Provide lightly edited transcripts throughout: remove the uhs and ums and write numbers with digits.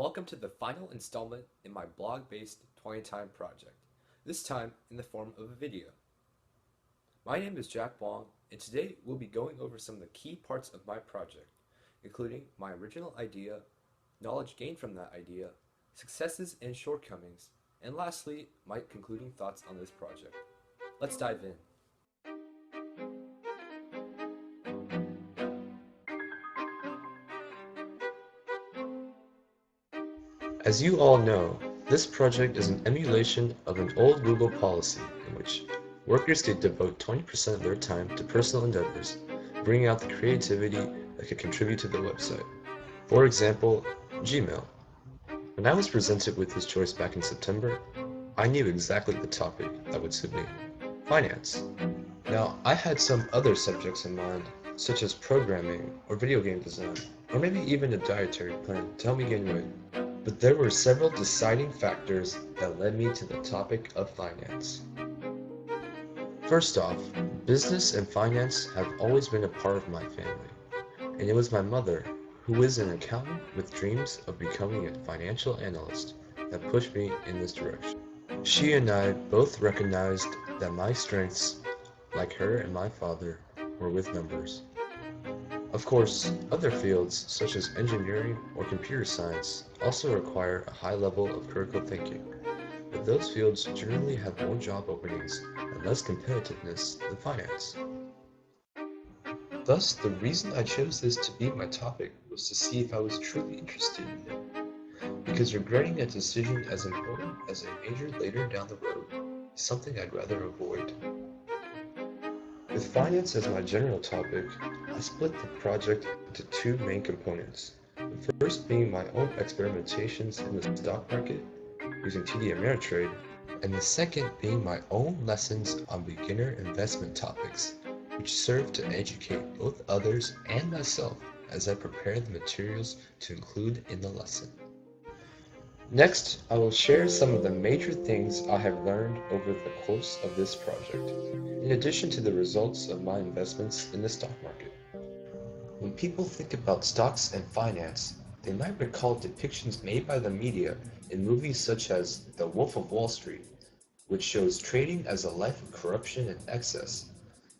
welcome to the final installment in my blog-based 20 Time project, this time in the form of a video. My name is Jack Wong, and today we'll be going over some of the key parts of my project, including my original idea, knowledge gained from that idea, successes and shortcomings, and lastly, my concluding thoughts on this project. Let's dive in. As you all know, this project is an emulation of an old Google policy in which workers could devote 20% of their time to personal endeavors, bringing out the creativity that could contribute to the website. For example, Gmail. When I was presented with this choice back in September, I knew exactly the topic that would suit me: finance. Now, I had some other subjects in mind, such as programming or video game design, or maybe even a dietary plan to help me gain weight. But there were several deciding factors that led me to the topic of finance. First off, business and finance have always been a part of my family, and it was my mother, who is an accountant with dreams of becoming a financial analyst, that pushed me in this direction. She and I both recognized that my strengths, like her and my father, were with numbers. Of course, other fields such as engineering or computer science also require a high level of critical thinking, but those fields generally have more job openings and less competitiveness than finance. Thus, the reason I chose this to be my topic was to see if I was truly interested in it, because regretting a decision as important as a major later down the road is something I'd rather avoid. With finance as my general topic, I split the project into two main components, the first being my own experimentations in the stock market using TD Ameritrade, and the second being my own lessons on beginner investment topics, which serve to educate both others and myself as I prepare the materials to include in the lesson. Next, I will share some of the major things I have learned over the course of this project, in addition to the results of my investments in the stock market. When people think about stocks and finance, they might recall depictions made by the media in movies such as The Wolf of Wall Street, which shows trading as a life of corruption and excess.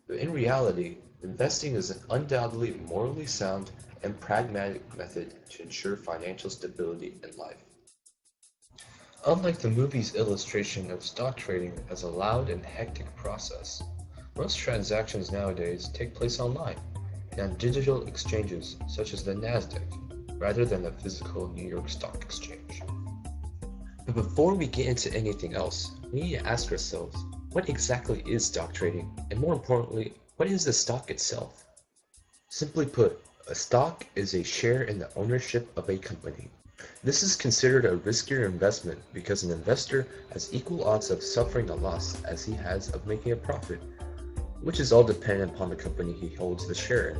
But in reality, investing is an undoubtedly morally sound and pragmatic method to ensure financial stability in life. Unlike the movie's illustration of stock trading as a loud and hectic process, most transactions nowadays take place online and on digital exchanges such as the Nasdaq, rather than the physical New York Stock Exchange. But before we get into anything else, we need to ask ourselves, what exactly is stock trading? And more importantly, what is the stock itself? Simply put, a stock is a share in the ownership of a company. This is considered a riskier investment because an investor has equal odds of suffering a loss as he has of making a profit, which is all dependent upon the company he holds the share in.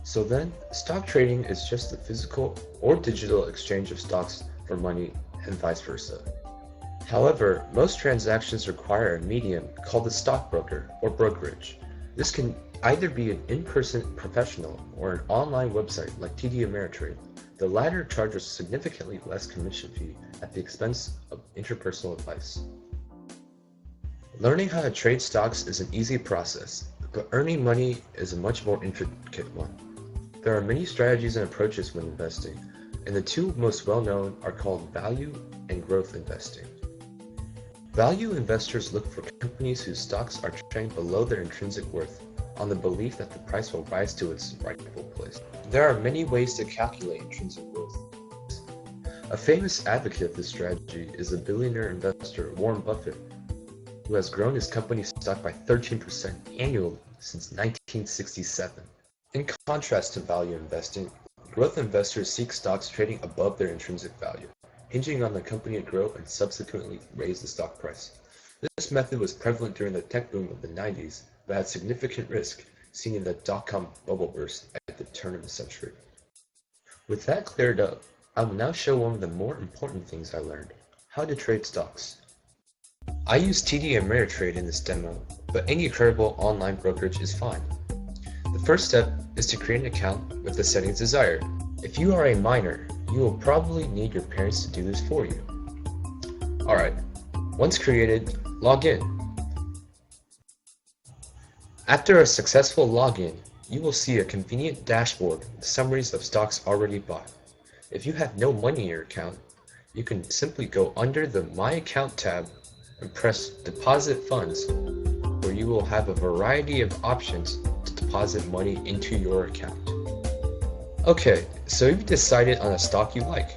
So then, stock trading is just the physical or digital exchange of stocks for money and vice versa. However, most transactions require a medium called a stockbroker or brokerage. This can either be an in-person professional or an online website like TD Ameritrade. The latter charges significantly less commission fee at the expense of interpersonal advice. Learning how to trade stocks is an easy process, but earning money is a much more intricate one. There are many strategies and approaches when investing, and the two most well-known are called value and growth investing. Value investors look for companies whose stocks are trading below their intrinsic worth, on the belief that the price will rise to its rightful place. There are many ways to calculate intrinsic worth. A famous advocate of this strategy is the billionaire investor Warren Buffett, who has grown his company's stock by 13% annually since 1967. In contrast to value investing, growth investors seek stocks trading above their intrinsic value, hinging on the company to grow and subsequently raise the stock price. This method was prevalent during the tech boom of the 90s, but had significant risk, seen in the dot-com bubble burst at the turn of the century. With that cleared up, I will now show one of the more important things I learned: how to trade stocks. I use TD Ameritrade in this demo, but any credible online brokerage is fine. The first step is to create an account with the settings desired. If you are a minor, you will probably need your parents to do this for you. Alright, once created, log in. After a successful login, you will see a convenient dashboard with summaries of stocks already bought. If you have no money in your account, you can simply go under the My Account tab and press Deposit Funds, where you will have a variety of options to deposit money into your account. Okay, so you've decided on a stock you like.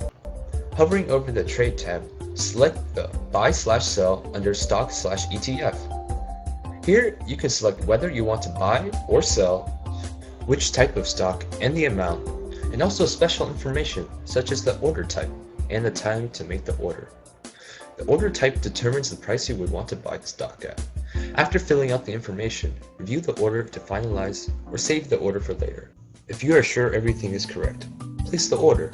Hovering over the Trade tab, select the Buy/Sell under Stock/ETF. Here, you can select whether you want to buy or sell, which type of stock, and the amount, and also special information such as the order type and the time to make the order. The order type determines the price you would want to buy the stock at. After filling out the information, review the order to finalize or save the order for later. If you are sure everything is correct, place the order.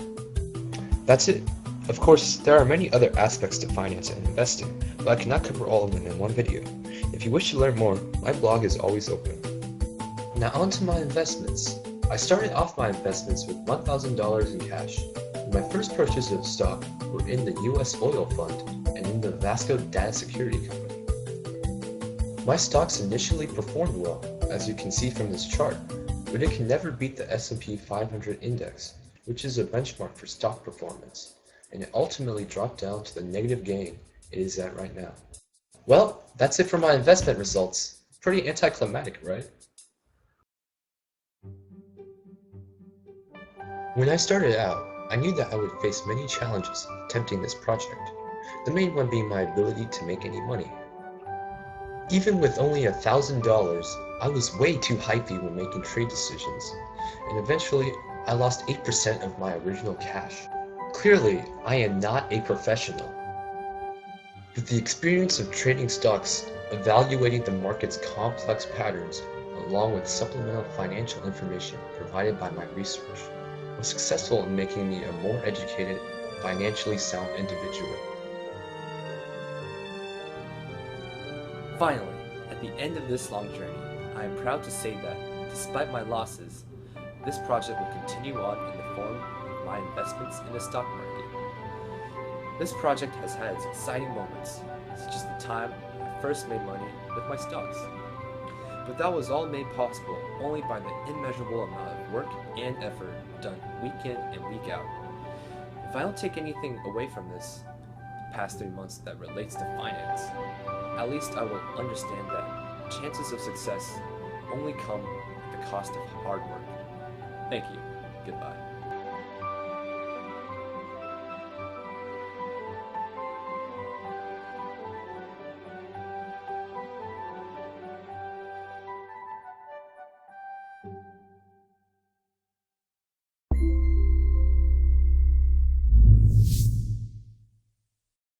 That's it. Of course, there are many other aspects to finance and investing, but I cannot cover all of them in one video. If you wish to learn more, my blog is always open. Now on to my investments. I started off my investments with $1,000 in cash. My first purchases of stock were in the US Oil Fund and in the Vasco Data Security Company. My stocks initially performed well, as you can see from this chart, but it can never beat the S&P 500 index, which is a benchmark for stock performance, and it ultimately dropped down to the negative gain it is at right now. Well, that's it for my investment results. Pretty anticlimactic, right? When I started out, I knew that I would face many challenges attempting this project, the main one being my ability to make any money. Even with only $1,000, I was way too hypey when making trade decisions, and eventually I lost 8% of my original cash. Clearly, I am not a professional. With the experience of trading stocks, evaluating the market's complex patterns, along with supplemental financial information provided by my research, was successful in making me a more educated, financially sound individual. Finally, at the end of this long journey, I am proud to say that, despite my losses, this project will continue on in the form of my investments in the stock market. This project has had its exciting moments, such as the time I first made money with my stocks. But that was all made possible only by the immeasurable amount of work and effort done week in and week out. If I don't take anything away from this past 3 months that relates to finance, at least I will understand that chances of success only come at the cost of hard work. Thank you. Goodbye.